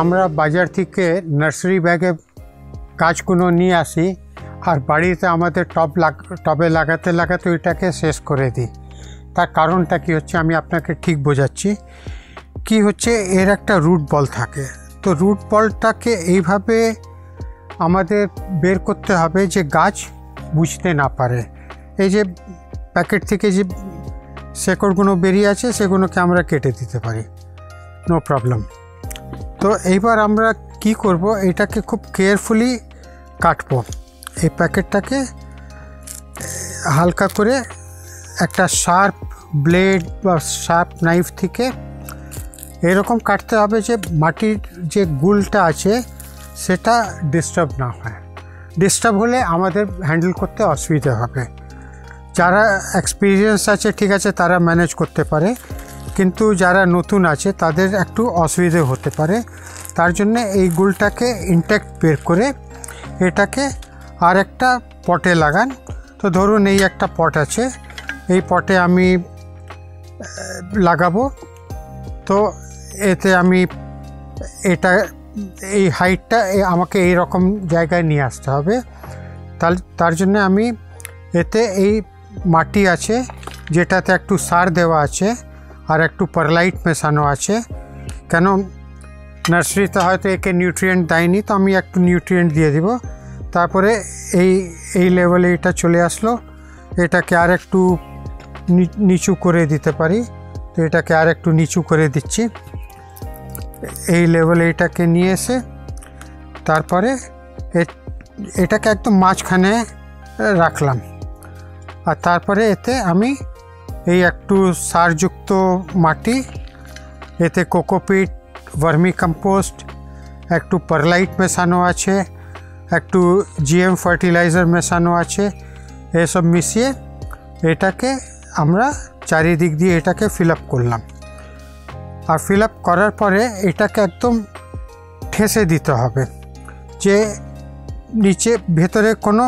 আমরা বাজার থেকে নার্সারি ব্যাগে গাছগুলো নিয়ে আসি আর বাড়িতে আমাদের টবে লাগাতে লাগাতে ওইটাকে শেষ করে দিই। তার কারণটা কি হচ্ছে আমি আপনাকে ঠিক বোঝাচ্ছি। কি হচ্ছে, এর একটা রুট বল থাকে। তো রুট বলটাকে এইভাবে আমাদের বের করতে হবে যে গাছ বুঝতে না পারে। এই যে প্যাকেট থেকে যে শেকড়গুলো বেরিয়ে আছে সেগুলোকে আমরা কেটে দিতে পারি, নো প্রবলেম। তো এইবার আমরা কি করব, এটাকে খুব কেয়ারফুলি কাটবো। এই প্যাকেটটাকে হালকা করে একটা শার্প ব্লেড বা শার্প নাইফ থেকে এরকম কাটতে হবে যে মাটির যে গুলটা আছে সেটা ডিস্টার্ব না হয়। ডিস্টার্ব হলে আমাদের হ্যান্ডেল করতে অসুবিধা হবে। যারা এক্সপিরিয়েন্স আছে ঠিক আছে, তারা ম্যানেজ করতে পারে, কিন্তু যারা নতুন আছে তাদের একটু অসুবিধে হতে পারে। তার জন্য এই গুলটাকে ইনট্যাক্ট বের করে এটাকে আর একটা পটে লাগান। তো ধরুন এই একটা পট আছে, এই পটে আমি লাগাবো। তো এতে আমি এটা এই হাইটটা আমাকে এই রকম জায়গায় নিয়ে আসতে হবে। তার জন্য আমি এতে এই মাটি আছে যেটাতে একটু সার দেওয়া আছে আর একটু পারলাইট মেশানো আছে। কেন নার্সারিতে হয়তো একে নিউট্রিয়েন্ট দেয়নি, তো আমি একটু নিউট্রিয়েন্ট দিয়ে দিব। তারপরে এই লেভেলে এটা চলে আসলো। এটাকে আর একটু নিচু করে দিতে পারি। তো এটাকে আর একটু নিচু করে দিচ্ছি। এই লেভেলে এটাকে নিয়ে এসে তারপরে এটাকে একদম মাঝখানে রাখলাম। আর তারপরে এতে আমি এই একটু সারযুক্ত মাটি, এতে কোকোপিট, ভার্মি কম্পোস্ট, একটু পারলাইট মেশানো আছে, একটু জিএম ফার্টিলাইজার মেশানো আছে, এসব মিশিয়ে এটাকে আমরা চারিদিক দিয়ে এটাকে ফিল আপ করলাম। আর ফিল আপ করার পরে এটাকে একদম ঠেসে দিতে হবে যে নিচে ভেতরে কোনো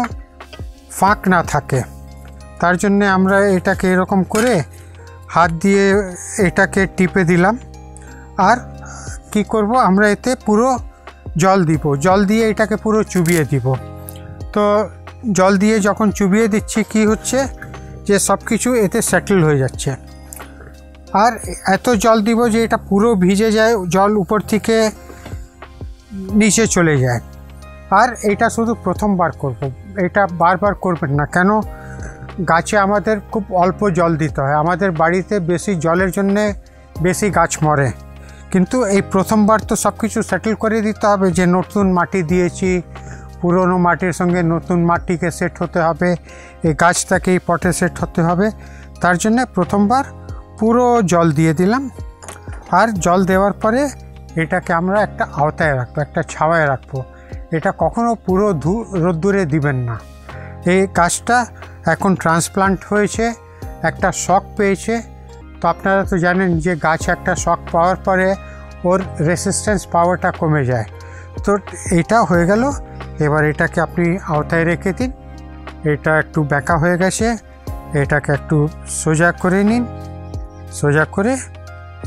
ফাঁক না থাকে। তার জন্যে আমরা এটাকে এরকম করে হাত দিয়ে এটাকে টিপে দিলাম। আর কি করব, আমরা এতে পুরো জল দিব, জল দিয়ে এটাকে পুরো চুবিয়ে দিব। তো জল দিয়ে যখন চুবিয়ে দিচ্ছি কি হচ্ছে যে সব কিছু এতে সেটেল হয়ে যাচ্ছে। আর এত জল দিব যে এটা পুরো ভিজে যায়, জল উপর থেকে নিচে চলে যায়। আর এটা শুধু প্রথমবার করব, এটা বারবার করবেন না। কেন, গাছে আমাদের খুব অল্প জল দিতে হয়। আমাদের বাড়িতে বেশি জলের জন্যে বেশি গাছ মরে, কিন্তু এই প্রথমবার তো সব কিছু সেটেল করে দিতে হবে যে নতুন মাটি দিয়েছি, পুরনো মাটির সঙ্গে নতুন মাটিকে সেট হতে হবে, এই গাছটাকে এই পটে সেট হতে হবে। তার জন্যে প্রথমবার পুরো জল দিয়ে দিলাম। আর জল দেওয়ার পরে এটাকে আমরা একটা আওতায় রাখবো, একটা ছাওয়ায় রাখবো। এটা কখনো পুরো রোদ্দুরে দিবেন না। এই গাছটা এখন ট্রান্সপ্লান্ট হয়েছে, একটা শক পেয়েছে। তো আপনারা তো জানেন যে গাছ একটা শক পাওয়ার পরে ওর রেসিস্ট্যান্স পাওয়ারটা কমে যায়। তো এটা হয়ে গেল। এবার এটাকে আপনি আওতায় রেখে দিন। এটা একটু বেঁকা হয়ে গেছে, এটাকে একটু সোজা করে নিন। সোজা করে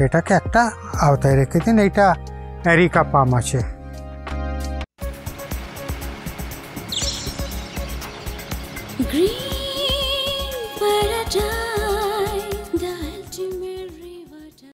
এটাকে একটা আওতায় রেখে দিন। এইটা এরিকা পাম আছে। Green Paradise.